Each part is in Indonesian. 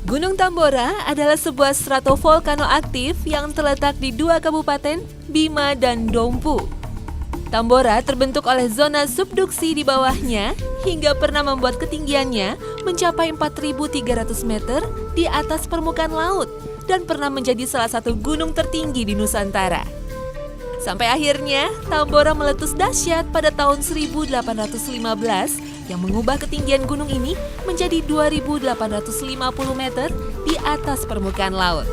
Gunung Tambora adalah sebuah stratovolcano aktif yang terletak di dua kabupaten, Bima dan Dompu. Tambora terbentuk oleh zona subduksi di bawahnya hingga pernah membuat ketinggiannya mencapai 4.300 meter di atas permukaan laut dan pernah menjadi salah satu gunung tertinggi di Nusantara. Sampai akhirnya, Tambora meletus dahsyat pada tahun 1815 yang mengubah ketinggian gunung ini menjadi 2.850 meter di atas permukaan laut.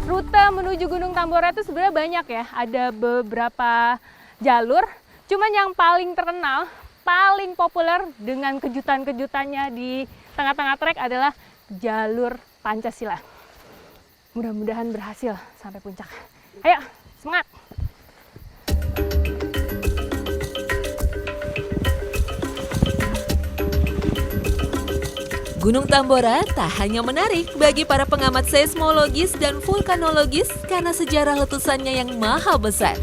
Rute menuju Gunung Tambora itu sebenarnya banyak ya, ada beberapa jalur. Cuman yang paling terkenal, paling populer dengan kejutan-kejutannya di tengah-tengah trek adalah jalur Pancasila. Mudah-mudahan berhasil sampai puncak. Ayo, semangat! Gunung Tambora tak hanya menarik bagi para pengamat seismologis dan vulkanologis karena sejarah letusannya yang maha besar.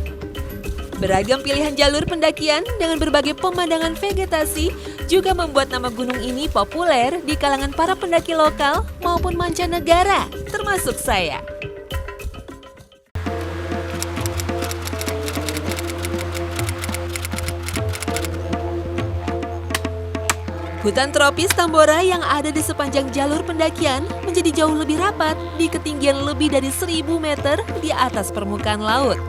Beragam pilihan jalur pendakian dengan berbagai pemandangan vegetasi juga membuat nama gunung ini populer di kalangan para pendaki lokal maupun mancanegara, termasuk saya. Hutan tropis Tambora yang ada di sepanjang jalur pendakian menjadi jauh lebih rapat di ketinggian lebih dari 1.000 meter di atas permukaan laut.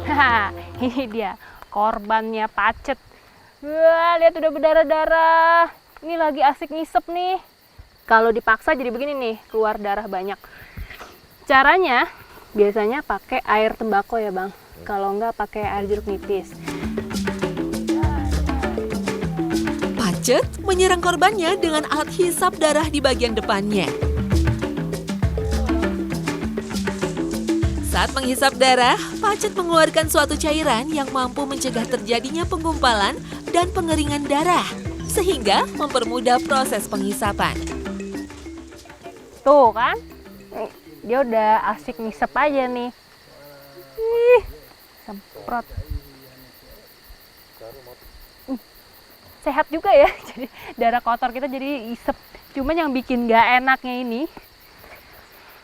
Haha, ini dia korbannya Pacet. Wah, lihat udah berdarah-darah. Ini lagi asik ngisep nih. Kalau dipaksa jadi begini nih, keluar darah banyak. Caranya biasanya pakai air tembakau ya, Bang. Kalau enggak pakai air jeruk nipis. Pacet menyerang korbannya dengan alat hisap darah di bagian depannya. Saat menghisap darah, Pacet mengeluarkan suatu cairan yang mampu mencegah terjadinya penggumpalan dan pengeringan darah, sehingga mempermudah proses penghisapan. Tuh kan, dia udah asik ngisep aja nih. Semprot. Sehat juga ya, jadi darah kotor kita jadi isep. Cuman yang bikin gak enaknya ini,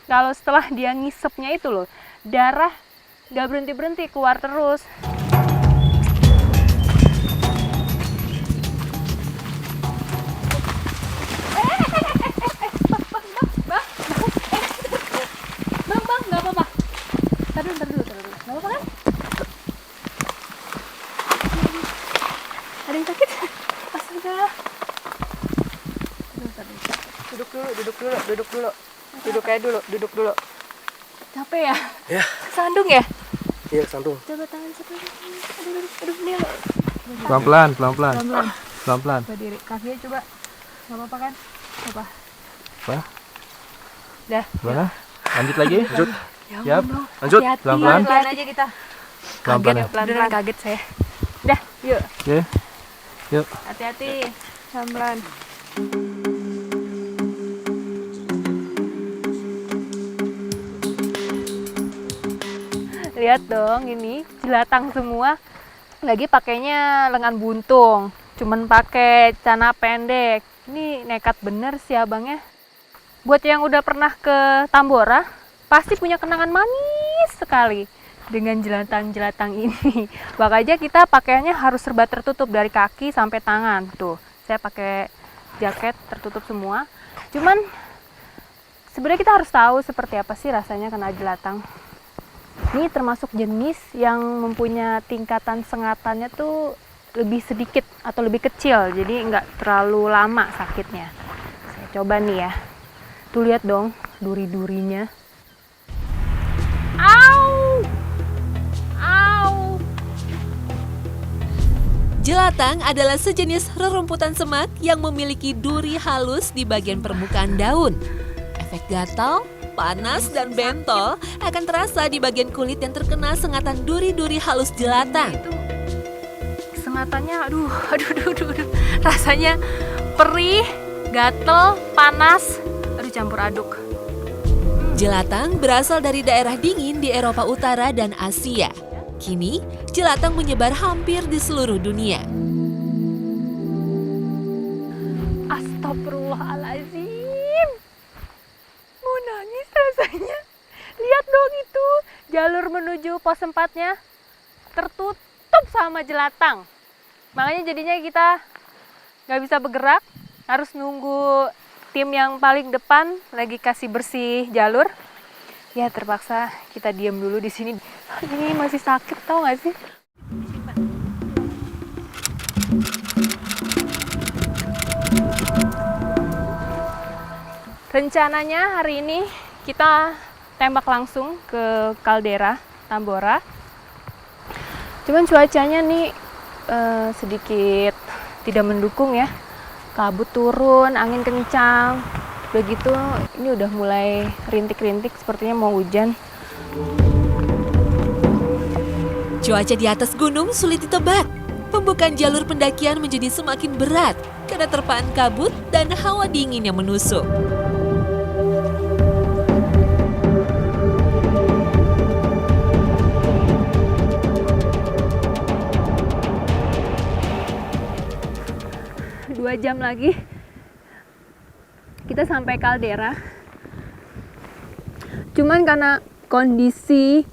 kalau setelah dia ngisepnya itu loh, darah gak berhenti-berhenti keluar terus. Bang, gak apa-apa. Ntar dulu. Gak apa-apa kan? Ada yang sakit? Astaga. Duduk dulu. Capek ya? Ya. Sandung ya? Iya, sandung. Coba tangan sebelah. Aduh, ini loh. Pelan-pelan. Berdiri, kakinya coba. Gak apa-apa kan? Coba. Apa? Dah. Gimana? Lanjut lagi? Lanjut. Ya Siap. ampun, Lanjut. hati-hati. Pelan-pelan. Pelan aja kita. Pelan-pelan ya. Pelan-pelan kaget saya. Dah, yuk. Oke. Yuk. Hati-hati. Pelan-pelan. Lihat dong, ini jelatang semua. Lagi pakainya lengan buntung, cuman pakai celana pendek. Ini nekat bener sih abangnya. Buat yang udah pernah ke Tambora, pasti punya kenangan manis sekali dengan jelatang-jelatang ini. Makanya kita pakaiannya harus serba tertutup dari kaki sampai tangan. Tuh, saya pakai jaket tertutup semua. Cuman sebenarnya kita harus tahu seperti apa sih rasanya kena jelatang. Ini termasuk jenis yang mempunyai tingkatan sengatannya tuh lebih sedikit atau lebih kecil, jadi nggak terlalu lama sakitnya. Saya coba nih ya. Tuh lihat dong duri-durinya. Au! Jelatang adalah sejenis rerumputan semak yang memiliki duri halus di bagian permukaan daun. Efek gatal, panas, dan bentol akan terasa di bagian kulit yang terkena sengatan duri-duri halus jelatang. Itu sengatannya, aduh. Rasanya perih, gatel, panas, aduh campur aduk. Jelatang berasal dari daerah dingin di Eropa Utara dan Asia. Kini, jelatang menyebar hampir di seluruh dunia. Astagfirullahaladzim. Mau nangis rasanya. Lihat dong itu, jalur menuju pos 4-nya tertutup sama jelatang. Makanya jadinya kita nggak bisa bergerak, harus nunggu tim yang paling depan lagi kasih bersih jalur. Ya terpaksa kita diam dulu di sini. Ini masih sakit, tau nggak sih? Rencananya hari ini kita tembak langsung ke kaldera Tambora. Cuman cuacanya nih sedikit tidak mendukung ya. Kabut turun, angin kencang. Begitu ini udah mulai rintik-rintik, sepertinya mau hujan. Cuaca di atas gunung sulit ditebak. Pembukaan jalur pendakian menjadi semakin berat karena terpaan kabut dan hawa dingin yang menusuk. Dua jam lagi kita sampai kaldera. Cuman karena kondisi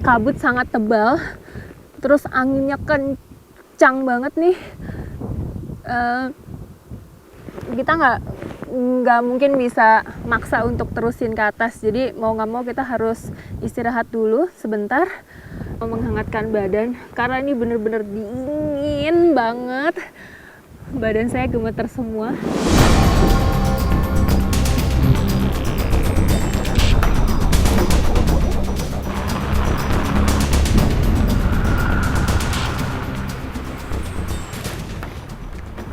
kabut sangat tebal, terus anginnya kencang banget nih, kita nggak mungkin bisa maksa untuk terusin ke atas. Jadi mau nggak mau kita harus istirahat dulu sebentar, menghangatkan badan karena ini bener-bener dingin banget. Badan saya gemeter semua.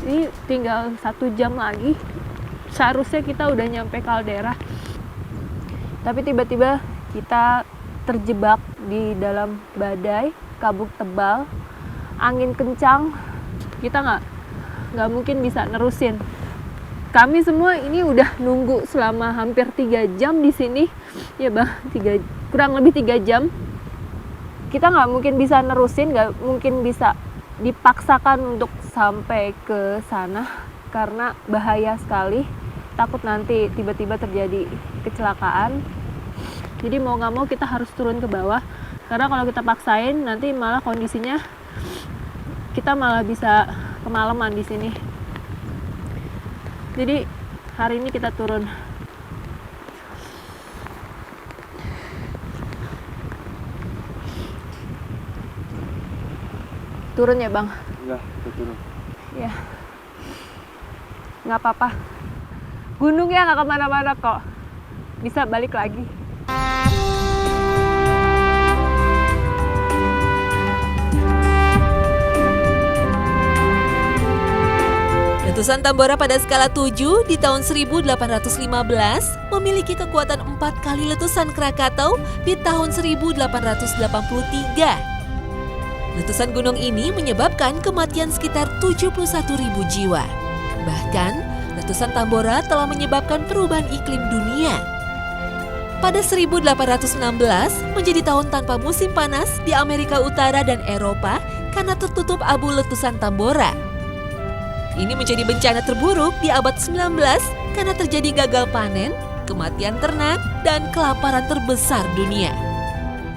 Ini tinggal 1 jam lagi. Seharusnya kita udah nyampe kaldera. Tapi tiba-tiba kita terjebak di dalam badai, kabut tebal, angin kencang. Kita nggak mungkin bisa nerusin. Kami semua ini udah nunggu selama hampir 3 jam di sini. Ya bang, kurang lebih 3 jam. Kita nggak mungkin bisa nerusin, nggak mungkin bisa dipaksakan untuk sampai ke sana karena bahaya sekali. Takut nanti tiba-tiba terjadi kecelakaan. Jadi mau nggak mau kita harus turun ke bawah. Karena kalau kita paksain nanti malah kondisinya kita malah bisa kemalaman di sini. Jadi hari ini kita turun. Turun ya bang? Enggak, kita turun. Ya, nggak apa-apa. Gunungnya nggak kemana-mana kok. Bisa balik lagi. Letusan Tambora pada skala 7 di tahun 1815 memiliki kekuatan 4 kali letusan Krakatau di tahun 1883. Letusan gunung ini menyebabkan kematian sekitar 71.000 jiwa. Bahkan, letusan Tambora telah menyebabkan perubahan iklim dunia. Pada 1816 menjadi tahun tanpa musim panas di Amerika Utara dan Eropa karena tertutup abu letusan Tambora. Ini menjadi bencana terburuk di abad 19 karena terjadi gagal panen, kematian ternak, dan kelaparan terbesar dunia.